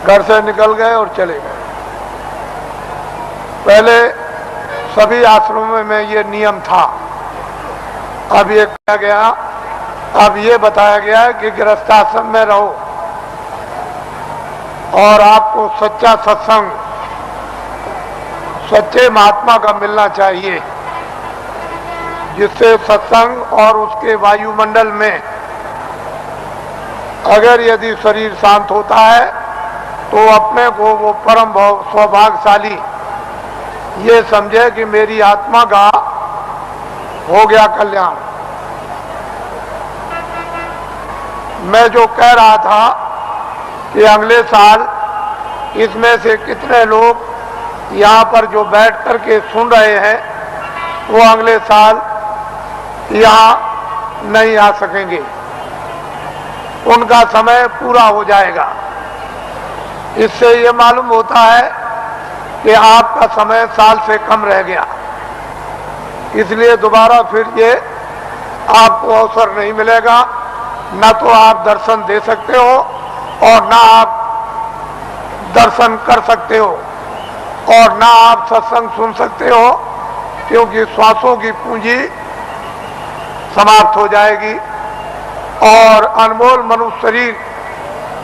घर से निकल गए और चले गए। पहले सभी आश्रमों में ये नियम था, अब ये कहा गया, अब ये बताया गया है कि गृहस्थाश्रम में रहो और आपको सच्चा सत्संग, सच्चे महात्मा का मिलना चाहिए, जिससे सत्संग और उसके वायुमंडल में अगर यदि शरीर शांत होता है तो अपने को वो परम सौभाग्यशाली ये समझे कि मेरी आत्मा का हो गया कल्याण। मैं जो कह रहा था कि अगले साल इसमें से कितने लोग यहाँ पर जो बैठ करके सुन रहे हैं वो अगले साल यहाँ नहीं आ सकेंगे, उनका समय पूरा हो जाएगा। इससे ये मालूम होता है कि आपका समय साल से कम रह गया, इसलिए दोबारा फिर ये आपको अवसर नहीं मिलेगा, न तो आप दर्शन दे सकते हो और न आप दर्शन कर सकते हो और न आप सत्संग सुन सकते हो, क्योंकि श्वासों की पूंजी समाप्त हो जाएगी और अनमोल मनुष्य शरीर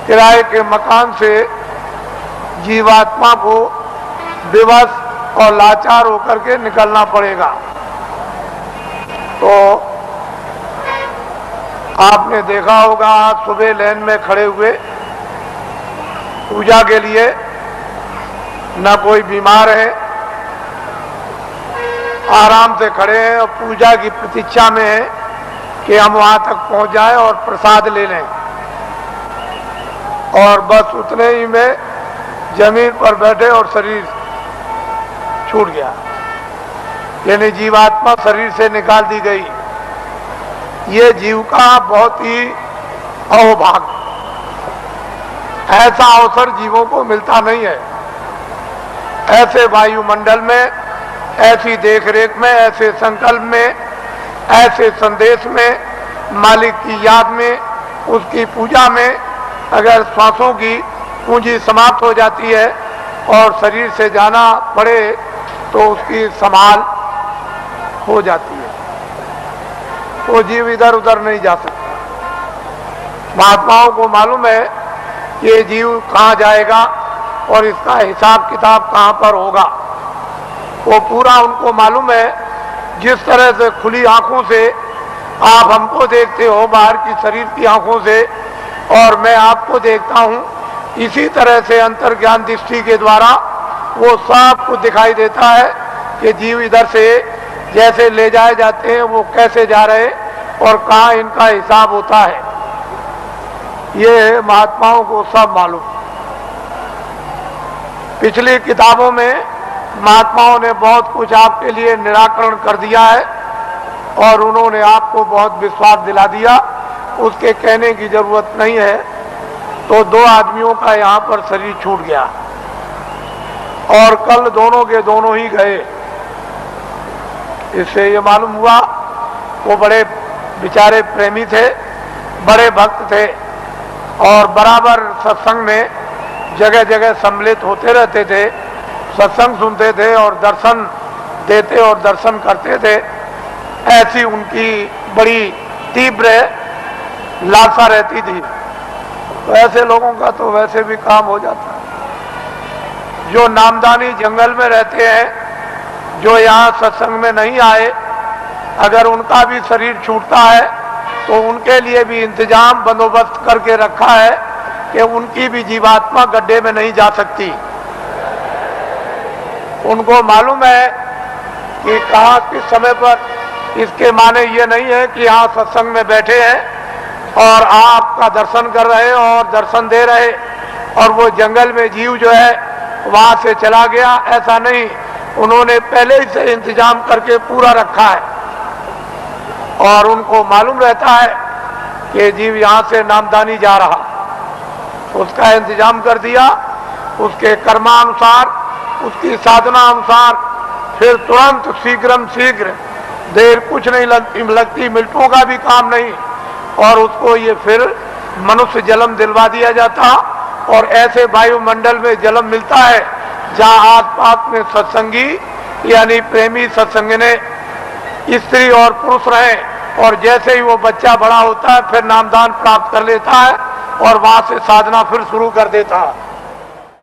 किराए के मकान से जीवात्मा को विवश और लाचार होकर के निकलना पड़ेगा। तो आपने देखा होगा, आज सुबह लाइन में खड़े हुए पूजा के लिए, न कोई बीमार है, आराम से खड़े हैं और पूजा की प्रतीक्षा में है कि हम वहां तक पहुंच जाएं और प्रसाद ले लें, और बस उतने ही में जमीन पर बैठे और शरीर छूट गया, यानी जीवात्मा शरीर से निकाल दी गई। ये जीव का बहुत ही अहोभाग्य, ऐसा अवसर जीवों को मिलता नहीं है। ऐसे वायुमंडल में, ऐसी देखरेख में, ऐसे संकल्प में, ऐसे संदेश में, मालिक की याद में, उसकी पूजा में अगर श्वासों की पूंजी समाप्त हो जाती है और शरीर से जाना पड़े तो उसकी संभाल हो जाती है, वो जीव इधर उधर नहीं जा सकता। महात्माओं को मालूम है कि ये जीव कहाँ जाएगा और इसका हिसाब किताब कहाँ पर होगा, वो पूरा उनको मालूम है। जिस तरह से खुली आंखों से आप हमको देखते हो बाहर की शरीर की आंखों से और मैं आपको देखता हूँ, इसी तरह से अंतर्ज्ञान दृष्टि के द्वारा वो सब कुछ दिखाई देता है कि जीव इधर से जैसे ले जाए जाते हैं वो कैसे जा रहे और कहाँ इनका हिसाब होता है, ये महात्माओं को सब मालूम। पिछली किताबों में महात्माओं ने बहुत कुछ आपके लिए निराकरण कर दिया है और उन्होंने आपको बहुत विश्वास दिला दिया, उसके कहने की जरूरत नहीं है। तो दो आदमियों का यहाँ पर शरीर छूट गया और कल दोनों के दोनों ही गए। इससे ये मालूम हुआ वो बड़े बेचारे प्रेमी थे, बड़े भक्त थे और बराबर सत्संग में जगह जगह सम्मिलित होते रहते थे, सत्संग सुनते थे और दर्शन देते और दर्शन करते थे। ऐसी उनकी बड़ी तीव्र लालसा रहती थी। तो ऐसे लोगों का तो वैसे भी काम हो जाता है। जो नामदानी जंगल में रहते हैं, जो यहाँ सत्संग में नहीं आए, अगर उनका भी शरीर छूटता है तो उनके लिए भी इंतजाम बंदोबस्त करके रखा है कि उनकी भी जीवात्मा गड्ढे में नहीं जा सकती। उनको मालूम है कि कहाँ किस समय पर, इसके माने ये नहीं है कि यहाँ सत्संग में बैठे हैं और आपका दर्शन कर रहे और दर्शन दे रहे और वो जंगल में जीव जो है वहां से चला गया, ऐसा नहीं। उन्होंने पहले ही से इंतजाम करके पूरा रखा है और उनको मालूम रहता है कि जीव यहाँ से नामदानी जा रहा, उसका इंतजाम कर दिया, उसके कर्मानुसार, उसकी साधना अनुसार, फिर तुरंत शीघ्र देर कुछ नहीं लगती, मिनटों का भी काम नहीं, और उसको ये फिर मनुष्य जन्म दिलवा दिया जाता और ऐसे वायुमंडल में जन्म मिलता है जहां आसपास में सत्संगी यानी प्रेमी सत्संगने स्त्री और पुरुष रहे, और जैसे ही वो बच्चा बड़ा होता है फिर नामदान प्राप्त कर लेता है और वहां से साधना फिर शुरू कर देता है।